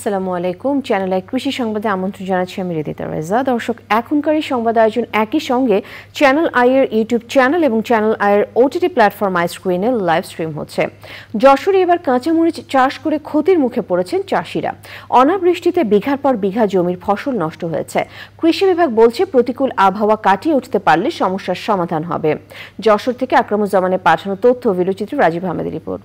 আসসালামু আলাইকুম। Channel I কৃষি সংবাদে আমন্ত্রণ জানাচ্ছি আমি রিদিতা রেজা। দর্শক, এখনকার এই সংবাদ আয়োজন একই সঙ্গে চ্যানেল আই এর ইউটিউব চ্যানেল এবং চ্যানেল আই এর ওটিটি প্ল্যাটফর্ম আই স্ক্রিনে লাইভ স্ট্রিম হচ্ছে। যশোরে এবার কাঁচামরিচ চাষ করে ক্ষতির মুখে পড়েছেন চাষিরা। অনাবৃষ্টিতে বিঘার পর বিঘা জমির ফসল নষ্ট হয়েছে। কৃষি বিভাগ বলছে প্রতিকূল আবহাওয়া কাটিয়ে উঠতে পারলে সমস্যার সমাধান হবে। যশোর থেকে আকরামুজ্জামানের পাঠানো তথ্য ভিডিওচিত্র রাজীব আহমেদের রিপোর্ট।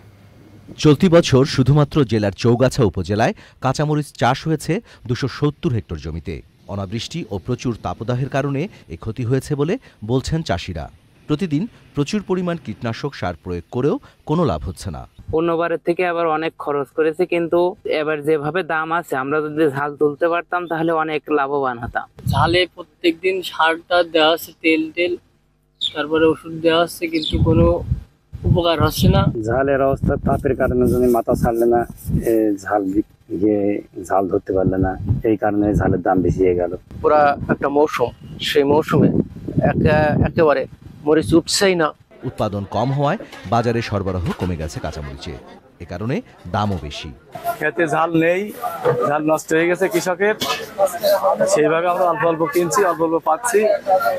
চলতি বছর শুধুমাত্র জেলার চৌগাছা উপজেলায় কাঁচামরিচ চাষ হয়েছে ২৭০ হেক্টর জমিতে। অনাবৃষ্টি ও প্রচুর তাপদাহের কারণে এ ক্ষতি হয়েছে বলে বলছেন চাষিরা। প্রতিদিন প্রচুর পরিমাণ কীটনাশক সার প্রয়োগ করেও কোনো লাভ হচ্ছে না। অন্যবারের থেকে আবার অনেক খরচ করেছে, কিন্তু এবার যেভাবে দাম আছে আমরা যদি ঝাল তুলতে পারতাম তাহলে অনেক লাভবান হতাম। ঝালে প্রত্যেকদিন সারটা দেওয়া আছে, তেল তারপরে ওষুধ দেওয়া আছে, কিন্তু কোনো উপকার হচ্ছে না। ঝালের অবস্থা তাপের কারণে জমি মাথা ছাড়লে না, ঝাল ধরতে পারলে না, এই কারণে ঝালের দাম বেশি হয়ে গেল। পুরা একটা মৌসুম, সেই মৌসুমে একেবারে মরিচ উঠছেই না। উৎপাদন কম হওয়ায় বাজারে সরবরাহ কমে গেছে কাঁচামরিচে, এ কারণে দামও বেশি। খেতে ঝাল নেই, ঝাল নষ্ট হয়ে গেছে কৃষকের, সেইভাবে আমরা অল্প অল্প কিনছি, অল্প অল্প পাচ্ছি,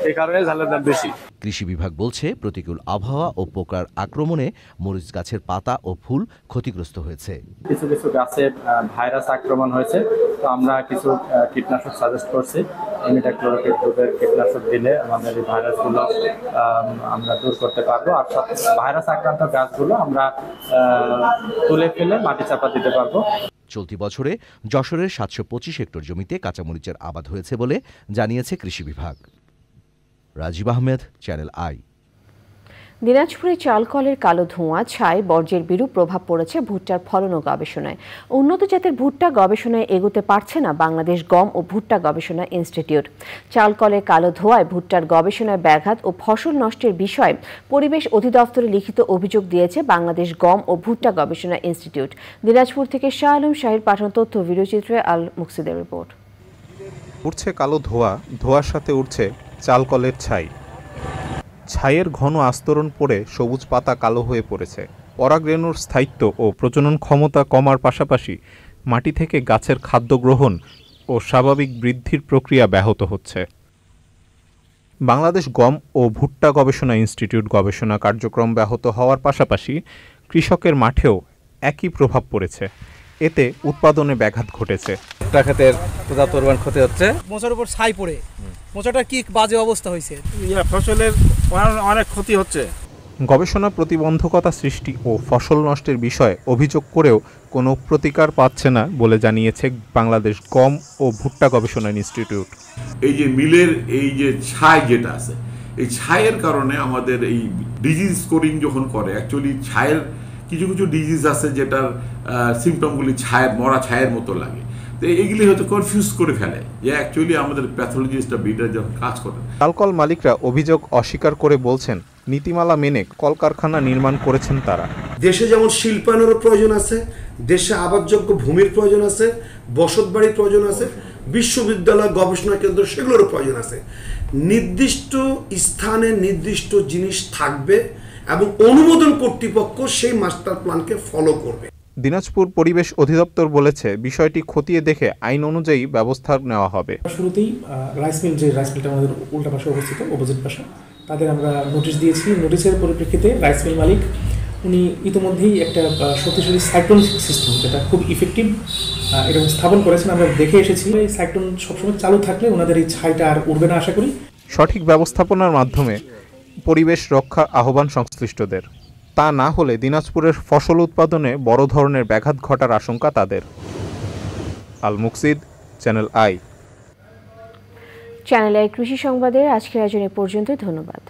এই কারণে ঝালের দাম বেশি। কৃষি বিভাগ বলছে প্রতিকূল আবহাওয়া ও পোকার আক্রমণে মরিচ গাছের পাতা ও ফুল ক্ষতিগ্রস্ত হয়েছে। কিছু কিছু গাছে ভাইরাস আক্রমণ হয়েছে, তো আমরা কিছু কীটনাশক সাজেস্ট করছি। ইমিডাক্লোরোপিড গ্রুপের কীটনাশক দিলে আমাদের এই ভাইরাসগুলো আমরা দূর করতে পারবো। আর ভাইরাস আক্রান্ত গাছগুলো আমরা তুলে ফেলে মাটি চাপা দিতে পারবো। চলতি বছরে যশোরের ৭২৫ হেক্টর জমিতে কাঁচামরিচের আবাদ হয়েছে বলে জানিয়েছে কৃষি বিভাগ। Rajib Ahmed, channel I. দিনাজপুরে চালকলের কালো ধোঁয়া ছাই বর্জ্যের বিরূপ প্রভাব পড়েছে ভুট্টার ফলন ও গবেষণায়। উন্নত জাতের ভুট্টা গবেষণায় এগোতে পারছে না বাংলাদেশ গম ও ভুট্টা গবেষণা ইনস্টিটিউট। চালকলের কালো ধোঁয়ায় ভুট্টার গবেষণায় ব্যাঘাত ও ফসল নষ্টের বিষয়ে পরিবেশ অধিদপ্তরে লিখিত অভিযোগ দিয়েছে বাংলাদেশ গম ও ভুট্টা গবেষণা ইনস্টিটিউট। দিনাজপুর থেকে শাহ আলম শাহির পাঠানো তথ্য ভিডিওচিত্রে আল মুকসিদের রিপোর্ট। উঠছে কালো ধোঁয়া, ধোঁয়ার সাথে উঠছে চালকলের ছাই। ছাইয়ের ঘন আস্তরণ পড়ে সবুজ পাতা কালো হয়ে পড়েছে। পরাগরেণুর স্থায়িত্ব ও প্রজনন ক্ষমতা কমার পাশাপাশি মাটি থেকে গাছের খাদ্য গ্রহণ ও স্বাভাবিক বৃদ্ধির প্রক্রিয়া ব্যাহত হচ্ছে। বাংলাদেশ গম ও ভুট্টা গবেষণা ইনস্টিটিউট গবেষণা কার্যক্রম ব্যাহত হওয়ার পাশাপাশি কৃষকের মাঠেও একই প্রভাব পড়েছে। এতে উৎপাদনে ব্যাঘাত ঘটেছে। ক্ষেতের পর্যাপ্ত পরিমাণ ক্ষতি হচ্ছে। মোচার উপর ছাই পড়ে মোচাটার কি বাজে অবস্থা হয়েছে, ফসলের অনেক ক্ষতি হচ্ছে। গবেষণা প্রতিবন্ধকতা সৃষ্টি ও ফসল নষ্টের বিষয়ে অভিযোগ করেও কোনো প্রতিকার পাচ্ছে না বলে জানিয়েছে বাংলাদেশ গম ও ভুট্টা গবেষণা ইনস্টিটিউট। এই যে মিলের এই যে ছাই যেটা আছে, এই ছাইয়ের কারণে আমাদের এই ডিজিজ স্কোরিং যখন করে, অ্যাকচুয়ালি ছায়ের কিছু কিছু ডিজিজ আছে যেটার সিমটমগুলি মরা ছায়ের মতো লাগে। তো এইগুলি হয়তো কনফিউজ করে ফেলে যে অ্যাকচুয়ালি আমাদের প্যাথোলজিস্টরা বিডার যখন কাজ করে। চালকল মালিকরা অভিযোগ অস্বীকার করে বলছেন নীতিমালা মেনে কলকারখানা নির্মাণ করেছেন তারা। দেশে যেমন শিল্পায়নেরও প্রয়োজন আছে, দেশে আবাদযোগ্য ভূমির প্রয়োজন আছে, বসতবাড়ির প্রয়োজন আছে, বিশ্ববিদ্যালয় গবেষণা কেন্দ্র সেগুলোরও প্রয়োজন আছে। নির্দিষ্ট স্থানে নির্দিষ্ট জিনিস থাকবে এবং অনুমোদন কর্তৃপক্ষ সেই মাস্টার প্ল্যানকে ফলো করবে। দিনাজপুর পরিবেশ অধিদপ্তর বলেছে বিষয়টি খতিয়ে দেখে আইন অনুযায়ী ব্যবস্থা নেওয়া হবে। শুরুতেই রাইস মিলটা আমাদের উল্টা পাশে অবস্থিত, অপোজিট পাশে, তাদের আমরা নোটিশ দিয়েছি। নোটিশের পরিপ্রেক্ষিতে রাইস মিল মালিক উনি ইতিমধ্যেই একটা শক্তিশালী সাইক্লোন সিস্টেম, যেটা খুব ইফেক্টিভ, এরকম স্থাপন করেছেন। আমরা দেখে এসেছি এই সাইক্লোন সবসময় চালু থাকলে ওনাদের এই ছাইটা আর উঠবে না আশা করি। সঠিক ব্যবস্থাপনার মাধ্যমে পরিবেশ রক্ষার আহ্বান সংশ্লিষ্টদের। তা না হলে দিনাজপুরের ফসল উৎপাদনে বড় ধরনের ব্যাঘাত ঘটার আশঙ্কা তাদের। আল মুকসিদ, চ্যানেল আই। চ্যানেল আই কৃষি সংবাদের আজকের আয়োজনে পর্যন্ত। ধন্যবাদ।